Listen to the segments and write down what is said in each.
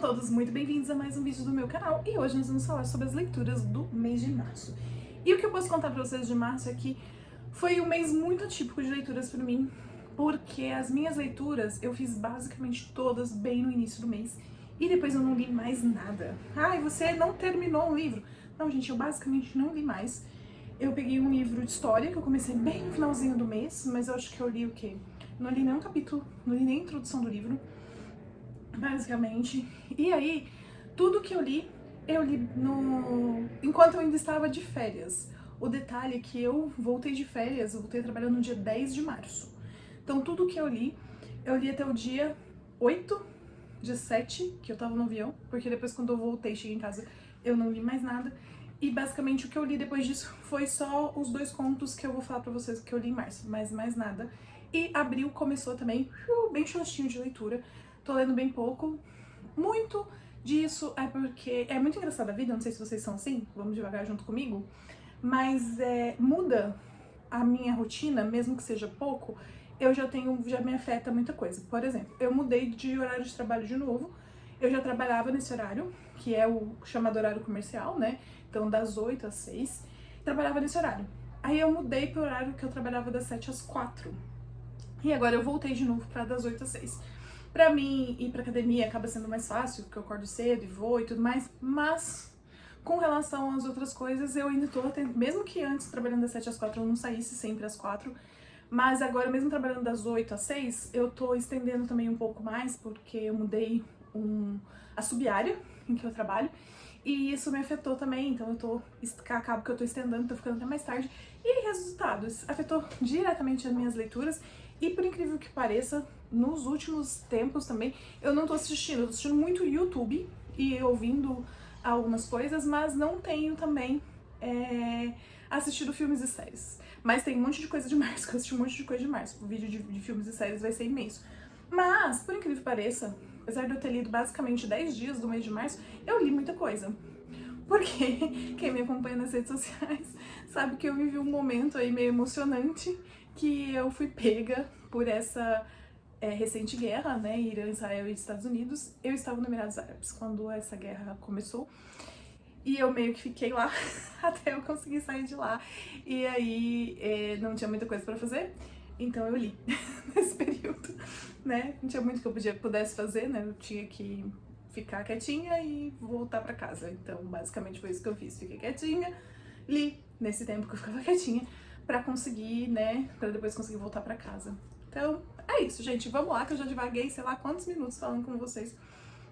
todos muito bem-vindos a mais um vídeo do meu canal e hoje nós vamos falar sobre as leituras do mês de março. E o que eu posso contar pra vocês de março é que foi um mês muito atípico de leituras pra mim, porque as minhas leituras eu fiz basicamente todas bem no início do mês e depois eu não li mais nada. Ai, você não terminou um livro? Não, gente, eu basicamente não li mais. Eu peguei um livro de história que eu comecei bem no finalzinho do mês, mas eu acho que eu li o quê? Não li nenhum capítulo, não li nem a introdução do livro. Basicamente. E aí, tudo que eu li enquanto eu ainda estava de férias. O detalhe é que eu voltei de férias, eu voltei a trabalhar no dia 10 de março. Então tudo que eu li até o dia 8, dia 7, que eu tava no avião, porque depois quando eu voltei, cheguei em casa, eu não li mais nada. E basicamente o que eu li depois disso foi só os 2 contos que eu vou falar pra vocês que eu li em março, mas mais nada. E abril começou também, bem xoxinho de leitura. Tô lendo bem pouco. Muito disso é porque é muito engraçada a vida, não sei se vocês são assim, vamos devagar junto comigo, mas muda a minha rotina, mesmo que seja pouco, já me afeta muita coisa. Por exemplo, eu mudei de horário de trabalho de novo, eu já trabalhava nesse horário, que é o chamado horário comercial, né? Então das 8 às 6, trabalhava nesse horário. Aí eu mudei pro horário que eu trabalhava das 7 às 4. E agora eu voltei de novo para das 8 às 6. Pra mim, ir pra academia acaba sendo mais fácil, porque eu acordo cedo e vou e tudo mais, mas com relação às outras coisas, eu ainda tô mesmo que antes, trabalhando das 7 às 4, eu não saísse sempre às 4, mas agora, mesmo trabalhando das 8 às 6, eu tô estendendo também um pouco mais, porque eu mudei a sub-área em que eu trabalho, e isso me afetou também, então acabo que eu tô estendendo, tô ficando até mais tarde, e resultados, afetou diretamente as minhas leituras, e por incrível que pareça, nos últimos tempos também, eu não tô assistindo, eu tô assistindo muito YouTube e ouvindo algumas coisas, mas não tenho também assistido filmes e séries. Mas tem um monte de coisa de março, que eu assisti um monte de coisa de março. O vídeo de filmes e séries vai ser imenso. Mas, por incrível que pareça, apesar de eu ter lido basicamente 10 dias do mês de março, eu li muita coisa. Porque quem me acompanha nas redes sociais sabe que eu vivi um momento aí meio emocionante, que eu fui pega por essa recente guerra, né, Irã, Israel e Estados Unidos. Eu estava no Emirados Árabes quando essa guerra começou e eu meio que fiquei lá até eu conseguir sair de lá. E aí não tinha muita coisa pra fazer, então eu li nesse período, né, não tinha muito que eu pudesse fazer, né, eu tinha que ficar quietinha e voltar pra casa. Então basicamente foi isso que eu fiz, fiquei quietinha, li nesse tempo que eu ficava quietinha pra conseguir, né, pra depois conseguir voltar pra casa. Então, é isso, gente. Vamos lá, que eu já divaguei, sei lá quantos minutos falando com vocês.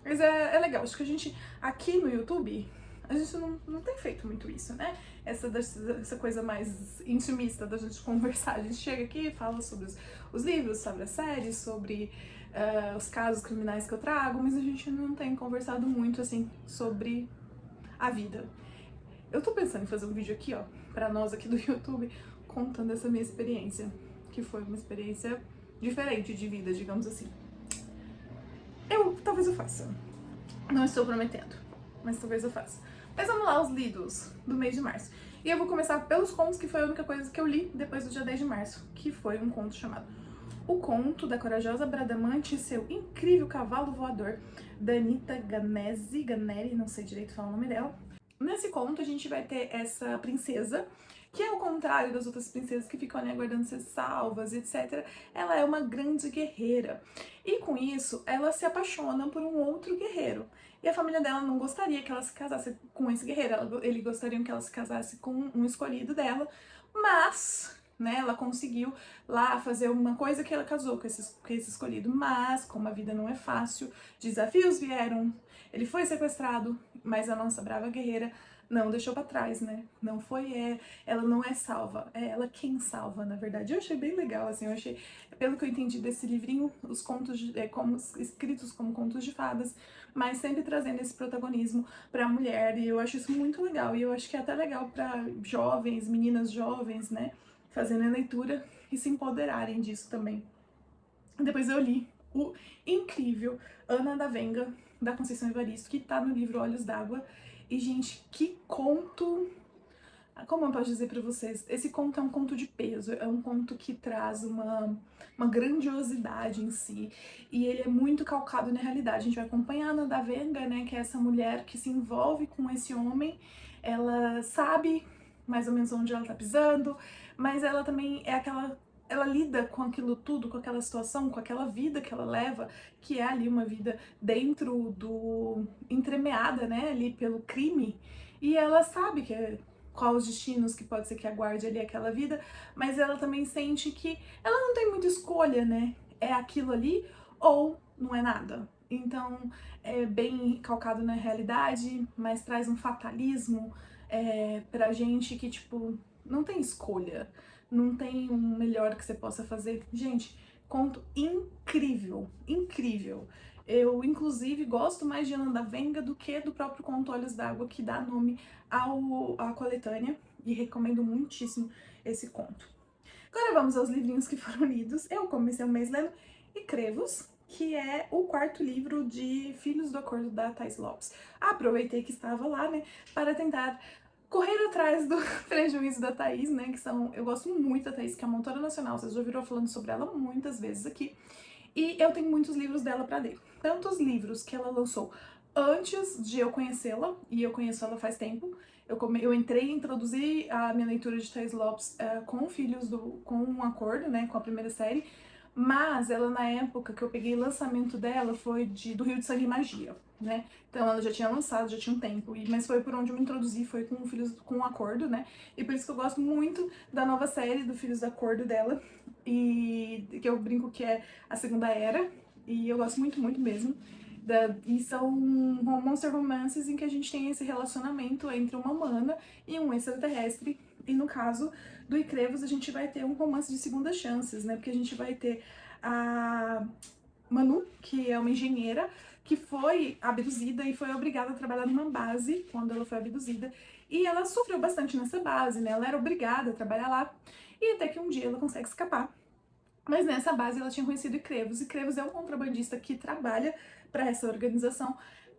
Mas é legal. Acho que a gente, aqui no YouTube, a gente não tem feito muito isso, né? Essa coisa mais intimista da gente conversar. A gente chega aqui e fala sobre os livros, sobre as séries, sobre os casos criminais que eu trago, mas a gente não tem conversado muito, assim, sobre a vida. Eu tô pensando em fazer um vídeo aqui, ó, pra nós aqui do YouTube, contando essa minha experiência, que foi uma experiência diferente de vida, digamos assim. Talvez eu faça. Não estou prometendo, mas talvez eu faça. Mas vamos lá, os lidos do mês de março. E eu vou começar pelos contos, que foi a única coisa que eu li depois do dia 10 de março, que foi um conto chamado O Conto da Corajosa Bradamante e Seu Incrível Cavalo Voador, da Anita Ganelli, não sei direito falar o nome dela. Nesse conto a gente vai ter essa princesa, que é o contrário das outras princesas que ficam ali aguardando ser salvas, etc. Ela é uma grande guerreira. E com isso, ela se apaixona por um outro guerreiro. E a família dela não gostaria que ela se casasse com esse guerreiro. Eles gostariam que ela se casasse com um escolhido dela. Mas, né, ela conseguiu lá fazer uma coisa que ela casou com esse escolhido. Mas, como a vida não é fácil, desafios vieram. Ele foi sequestrado, mas a nossa brava guerreira não deixou pra trás, né? Não foi ela não é salva, é ela quem salva, na verdade. Eu achei bem legal, assim, eu achei, pelo que eu entendi desse livrinho, os contos como escritos como contos de fadas, mas sempre trazendo esse protagonismo pra mulher, e eu acho isso muito legal, e eu acho que é até legal pra jovens, meninas jovens, né, fazendo a leitura e se empoderarem disso também. Depois eu li o incrível Ana da Venga, da Conceição Evaristo, que tá no livro Olhos d'Água. E, gente, que conto Como eu posso dizer pra vocês, esse conto é um conto de peso, é um conto que traz uma grandiosidade em si, e ele é muito calcado na realidade. A gente vai acompanhar a Nanda Venga, né, que é essa mulher que se envolve com esse homem, ela sabe mais ou menos onde ela tá pisando, mas ela também é aquela... Ela lida com aquilo tudo, com aquela situação, com aquela vida que ela leva, que é ali uma vida dentro do... entremeada, né, ali pelo crime, e ela sabe que qual os destinos que pode ser que aguarde ali aquela vida, mas ela também sente que ela não tem muita escolha, né? É aquilo ali ou não é nada. Então é bem calcado na realidade, mas traz um fatalismo pra gente que, tipo, não tem escolha, não tem um melhor que você possa fazer. Gente, conto incrível, incrível. Eu, inclusive, gosto mais de Nanda Venga do que do próprio conto Olhos d'Água, que dá nome à coletânea, e recomendo muitíssimo esse conto. Agora vamos aos livrinhos que foram lidos. Eu comecei o mês lendo Icrevos, que é o quarto livro de Filhos do Acordo da Thaís Lopes. Aproveitei que estava lá, né, para tentar correr atrás do prejuízo da Thaís, né, que são... Eu gosto muito da Thaís, que é uma autora nacional, vocês já ouviram falando sobre ela muitas vezes aqui. E eu tenho muitos livros dela para ler. Tanto os livros que ela lançou antes de eu conhecê-la, e eu conheço ela faz tempo. Eu entrei e introduzi a minha leitura de Thaís Lopes com com um acordo, né, com a primeira série, mas ela, na época que eu peguei o lançamento dela, foi do Rio de Sangue e Magia, né, então ela já tinha lançado, já tinha um tempo, mas foi por onde eu me introduzi, foi com o Acordo, né, e por isso que eu gosto muito da nova série do Filhos do Acordo dela, e que eu brinco que é a segunda era, e eu gosto muito, muito mesmo. E são monster romances em que a gente tem esse relacionamento entre uma humana e um extraterrestre. E no caso do Icrevos, a gente vai ter um romance de segundas chances, né? Porque a gente vai ter a Manu, que é uma engenheira, que foi abduzida e foi obrigada a trabalhar numa base quando ela foi abduzida. E ela sofreu bastante nessa base, né? Ela era obrigada a trabalhar lá. E até que um dia ela consegue escapar. Mas nessa base ela tinha conhecido Icrevos. Icrevos é um contrabandista que trabalha para essa organização,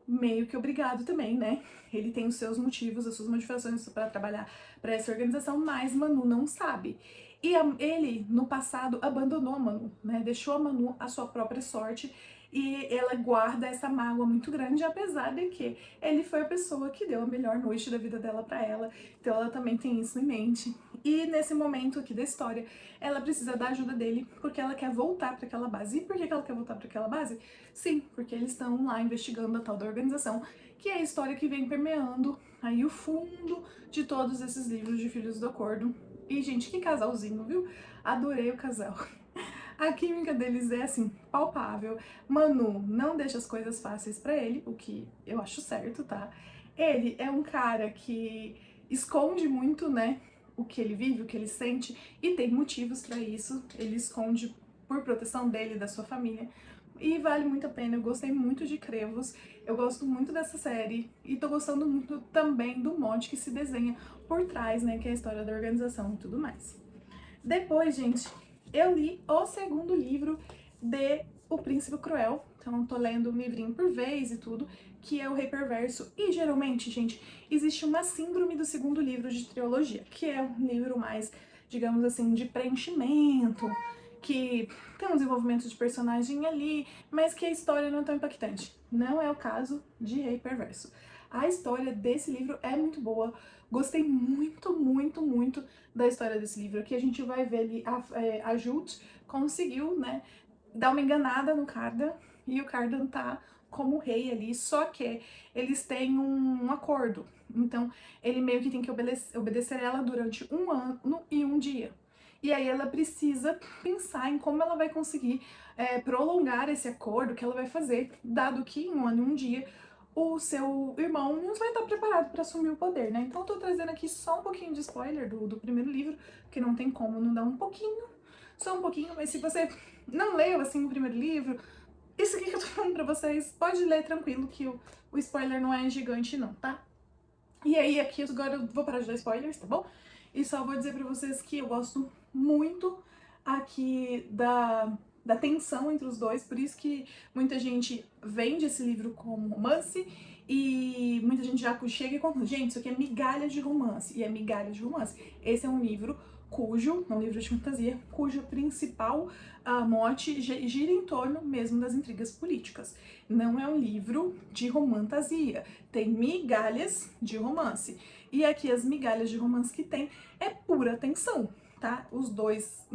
meio que obrigado também, né? Ele tem os seus motivos, as suas motivações para trabalhar para essa organização, mas Manu não sabe. E ele, no passado, abandonou a Manu, né? Deixou a Manu à sua própria sorte, e ela guarda essa mágoa muito grande, apesar de que ele foi a pessoa que deu a melhor noite da vida dela para ela. Então ela também tem isso em mente. E nesse momento aqui da história, ela precisa da ajuda dele porque ela quer voltar para aquela base. E por que ela quer voltar para aquela base? Sim, porque eles estão lá investigando a tal da organização, que é a história que vem permeando aí o fundo de todos esses livros de Filhos do Acordo. E, gente, que casalzinho, viu? Adorei o casal. A química deles é, assim, palpável. Manu não deixa as coisas fáceis pra ele, o que eu acho certo, tá? Ele é um cara que esconde muito, né, o que ele vive, o que ele sente, e tem motivos pra isso. Ele esconde por proteção dele e da sua família. E vale muito a pena, eu gostei muito de Crevos, eu gosto muito dessa série e tô gostando muito também do mote que se desenha por trás, né, que é a história da organização e tudo mais. Depois, gente, eu li o segundo livro de O Príncipe Cruel, então tô lendo um livrinho por vez e tudo, que é o Rei Perverso. E geralmente, gente, existe uma síndrome do segundo livro de trilogia, que é um livro mais, digamos assim, de preenchimento, que tem um desenvolvimento de personagem ali, mas que a história não é tão impactante. Não é o caso de Rei Perverso. A história desse livro é muito boa, gostei muito, muito, muito da história desse livro. Aqui a gente vai ver ali a Jute conseguiu, né, dar uma enganada no Cardan, e o Cardan tá como rei ali, só que eles têm um acordo. Então ele meio que tem que obedecer ela durante um ano e um dia. E aí ela precisa pensar em como ela vai conseguir prolongar esse acordo, que ela vai fazer, dado que em um ano e um dia o seu irmão não vai estar preparado para assumir o poder, né? Então eu tô trazendo aqui só um pouquinho de spoiler do primeiro livro, porque não tem como não dar um pouquinho, só um pouquinho, mas se você não leu, assim, o primeiro livro, isso aqui que eu tô falando pra vocês, pode ler tranquilo, que o spoiler não é gigante não, tá? E aí aqui agora eu vou parar de dar spoilers, tá bom? E só vou dizer pra vocês que eu gosto muito aqui da tensão entre os dois, por isso que muita gente vende esse livro como romance e muita gente já chega e conta, gente, isso aqui é migalha de romance, e é migalha de romance. Esse é um livro é um livro de fantasia, cujo principal mote gira em torno mesmo das intrigas políticas. Não é um livro de romantasia, tem migalhas de romance. E aqui as migalhas de romance que tem é pura tensão, tá? Os dois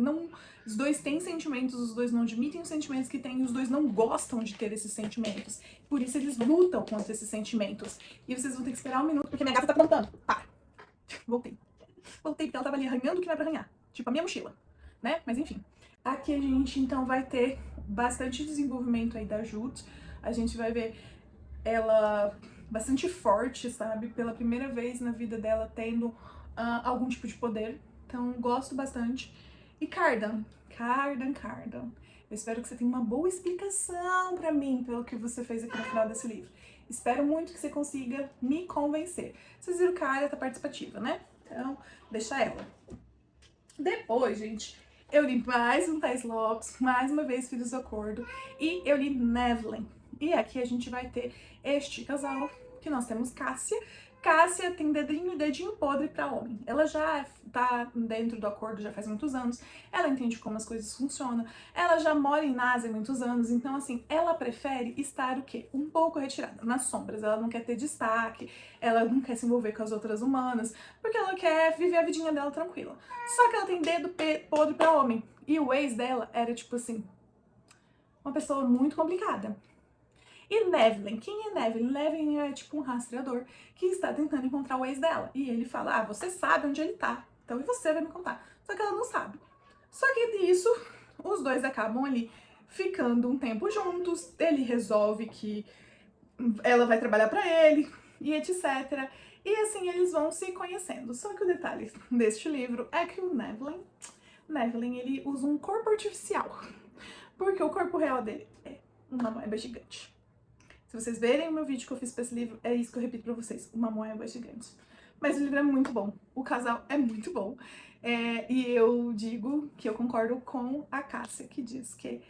têm sentimentos, os dois não admitem os sentimentos que têm, os dois não gostam de ter esses sentimentos. Por isso eles lutam contra esses sentimentos. E vocês vão ter que esperar um minuto, porque minha gata tá aprontando. Para. Voltei porque ela tava ali arranhando o que não é pra arranhar. Tipo a minha mochila, né? Mas enfim. Aqui a gente então vai ter bastante desenvolvimento aí da Jute. A gente vai ver ela bastante forte, sabe? Pela primeira vez na vida dela tendo algum tipo de poder. Então gosto bastante. E Cardan. Eu espero que você tenha uma boa explicação pra mim pelo que você fez aqui no final desse livro. Espero muito que você consiga me convencer. Vocês viram que a área tá participativa, né? Então, deixa ela. Depois, gente, eu li mais um Thais Lopes, mais uma vez Filhos do Acordo, e eu li Nevelen. E aqui a gente vai ter este casal, que nós temos Cássia. Cássia tem dedinho podre pra homem. Ela já tá dentro do acordo já faz muitos anos, ela entende como as coisas funcionam, ela já mora em NASA há muitos anos, então assim, ela prefere estar o quê? Um pouco retirada, nas sombras, ela não quer ter destaque, ela não quer se envolver com as outras humanas, porque ela quer viver a vidinha dela tranquila. Só que ela tem dedo podre pra homem, e o ex dela era tipo assim, uma pessoa muito complicada. E Nevelen, quem é Nevelen? Nevelen é tipo um rastreador que está tentando encontrar o ex dela. E ele fala, você sabe onde ele tá, então e você vai me contar. Só que ela não sabe. Só que disso, os dois acabam ali ficando um tempo juntos, ele resolve que ela vai trabalhar pra ele, e etc. E assim eles vão se conhecendo. Só que o detalhe deste livro é que o Nevelen, ele usa um corpo artificial. Porque o corpo real dele é uma moeba gigante. Se vocês verem o meu vídeo que eu fiz pra esse livro, é isso que eu repito pra vocês, uma moeba gigante. Mas o livro é muito bom, o casal é muito bom. E eu digo que eu concordo com a Cássia, que diz que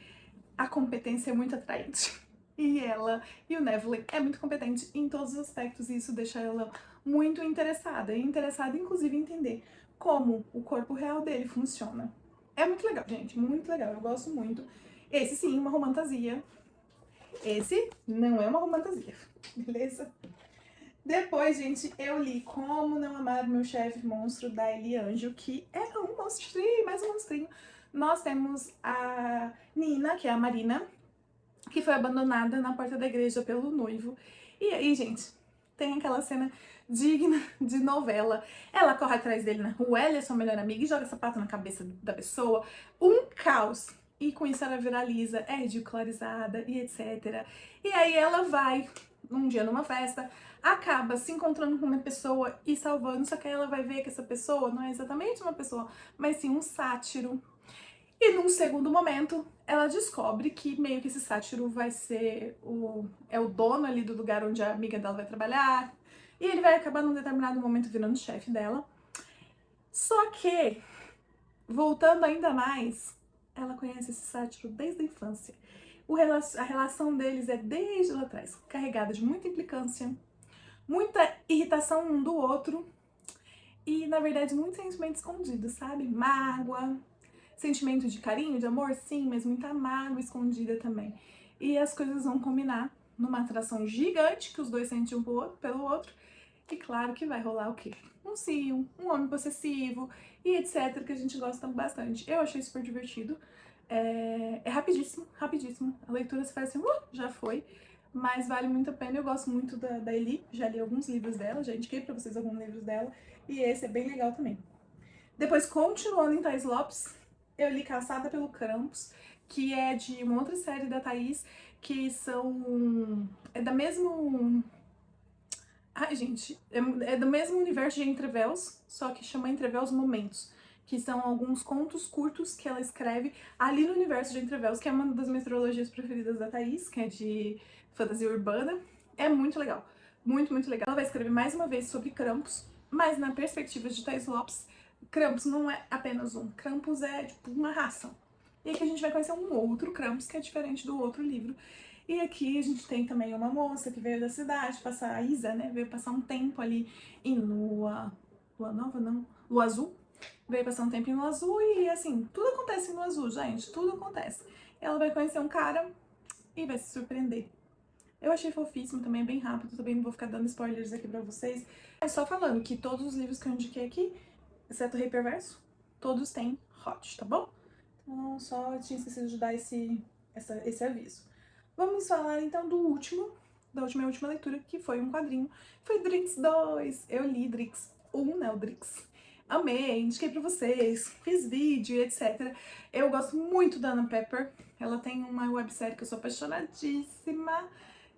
a competência é muito atraente. E o Nevelen é muito competente em todos os aspectos, e isso deixa ela muito interessada. E interessada, inclusive, em entender como o corpo real dele funciona. É muito legal, gente, muito legal, eu gosto muito. Esse sim, uma romantasia. Esse não é uma romantasia, beleza? Depois, gente, eu li Como Não Amar Meu Chefe Monstro, da Eli Anjo, que é um monstrinho, mais um monstrinho. Nós temos a Nina, que é a Marina, que foi abandonada na porta da igreja pelo noivo. E aí, gente, tem aquela cena digna de novela. Ela corre atrás dele na rua, ela é sua melhor amiga e joga sapato na cabeça da pessoa. Um caos. E com isso ela viraliza, é ridicularizada e etc. E aí ela vai, um dia numa festa, acaba se encontrando com uma pessoa e salvando, só que aí ela vai ver que essa pessoa não é exatamente uma pessoa, mas sim um sátiro. E num segundo momento, ela descobre que meio que esse sátiro vai ser o dono ali do lugar onde a amiga dela vai trabalhar. E ele vai acabar num determinado momento virando chefe dela. Só que, voltando ainda mais, ela conhece esse sátiro desde a infância. A relação deles é desde lá atrás, carregada de muita implicância, muita irritação um do outro e, na verdade, muito sentimento escondido, sabe? Mágoa, sentimento de carinho, de amor, sim, mas muita mágoa escondida também. E as coisas vão combinar numa atração gigante que os dois sentem um pelo outro. E claro que vai rolar o quê? Um ciúme, um homem possessivo e etc, que a gente gosta bastante. Eu achei super divertido. É rapidíssimo, rapidíssimo. A leitura se faz assim, já foi. Mas vale muito a pena. Eu gosto muito da Eli, já li alguns livros dela, já indiquei pra vocês alguns livros dela. E esse é bem legal também. Depois, continuando em Thais Lopes, eu li Caçada pelo Krampus, que é de uma outra série da Thaís, que é da mesmo... Ai, gente, é do mesmo universo de Entre Véus, só que chama Entre Véus Momentos, que são alguns contos curtos que ela escreve ali no universo de Entre Véus, que é uma das minhas trilogias preferidas da Thaís, que é de fantasia urbana. É muito legal, muito, muito legal. Ela vai escrever mais uma vez sobre Krampus, mas na perspectiva de Thais Lopes, Krampus não é apenas um. Krampus é, tipo, uma raça. E aqui a gente vai conhecer um outro Krampus que é diferente do outro livro. E aqui a gente tem também uma moça que veio da cidade passar, a Isa, né, veio passar um tempo ali em Lua Nova, não, Lua Azul. Veio passar um tempo em Lua Azul e assim, tudo acontece em Lua Azul, gente, tudo acontece. Ela vai conhecer um cara e vai se surpreender. Eu achei fofíssimo também, é bem rápido, também não vou ficar dando spoilers aqui pra vocês. É só falando que todos os livros que eu indiquei aqui, exceto o Rei Perverso, todos têm hot, tá bom? Então, só tinha esquecido de dar esse aviso. Vamos falar então do último, da última leitura, que foi um quadrinho. Foi Drix 2. Eu li Drix 1, né, o Drix. Amei, indiquei pra vocês, fiz vídeo, etc. Eu gosto muito da Ana Pepper. Ela tem uma websérie que eu sou apaixonadíssima,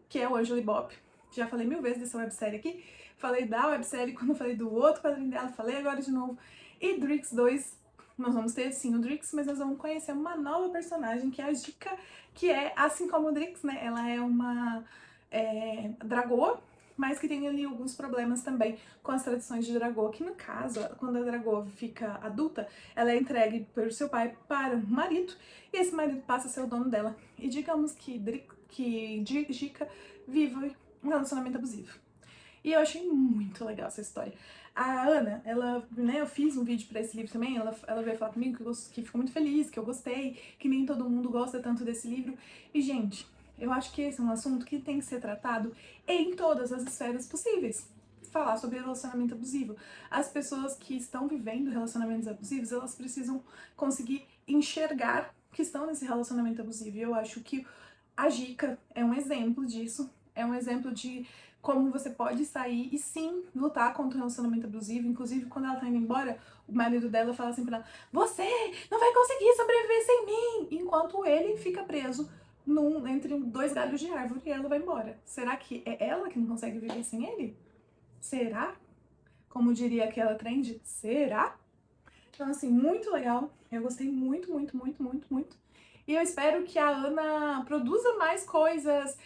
que é o Angel e Bob. Já falei 1000 vezes dessa websérie aqui. Falei da websérie quando eu falei do outro quadrinho dela, falei agora de novo. E Drix 2, nós vamos ter sim o Drix, mas nós vamos conhecer uma nova personagem, que é a Jika, que é, assim como o Drix, né, ela é uma dragoa, mas que tem ali alguns problemas também com as tradições de dragoa, que no caso, quando a dragoa fica adulta, ela é entregue pelo seu pai para o marido, e esse marido passa a ser o dono dela. E digamos que Jika vive um relacionamento abusivo. E eu achei muito legal essa história. A Ana, ela, né, eu fiz um vídeo pra esse livro também, ela veio falar comigo que ficou muito feliz, que eu gostei, que nem todo mundo gosta tanto desse livro. E, gente, eu acho que esse é um assunto que tem que ser tratado em todas as esferas possíveis. Falar sobre relacionamento abusivo. As pessoas que estão vivendo relacionamentos abusivos, elas precisam conseguir enxergar que estão nesse relacionamento abusivo. E eu acho que a Jika é um exemplo disso, é um exemplo de como você pode sair e sim lutar contra o relacionamento abusivo. Inclusive, quando ela tá indo embora, o marido dela fala assim pra ela: você não vai conseguir sobreviver sem mim! Enquanto ele fica preso entre dois galhos de árvore e ela vai embora. Será que é ela que não consegue viver sem ele? Será? Como diria aquela trend, será? Então, assim, muito legal. Eu gostei muito, muito, muito, muito, muito. E eu espero que a Ana produza mais coisas.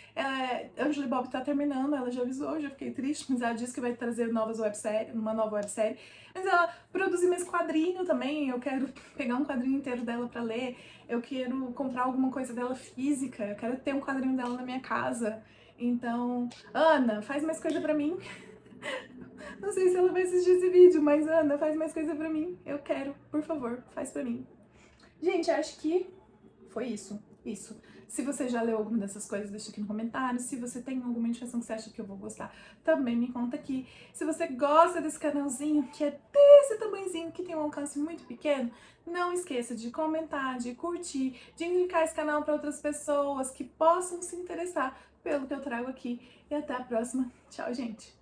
Angela Bob tá terminando, ela já avisou, já fiquei triste, mas ela disse que vai trazer uma nova websérie. Mas ela produzir mais quadrinho também, eu quero pegar um quadrinho inteiro dela pra ler, eu quero comprar alguma coisa dela física, eu quero ter um quadrinho dela na minha casa. Então, Ana, faz mais coisa pra mim. Não sei se ela vai assistir esse vídeo, mas Ana, faz mais coisa pra mim. Eu quero, por favor, faz pra mim. Gente, acho que foi isso. Isso. Se você já leu alguma dessas coisas, deixa aqui no comentário. Se você tem alguma indicação que você acha que eu vou gostar, também me conta aqui. Se você gosta desse canalzinho, que é desse tamanhozinho, que tem um alcance muito pequeno, não esqueça de comentar, de curtir, de indicar esse canal para outras pessoas que possam se interessar pelo que eu trago aqui. E até a próxima. Tchau, gente!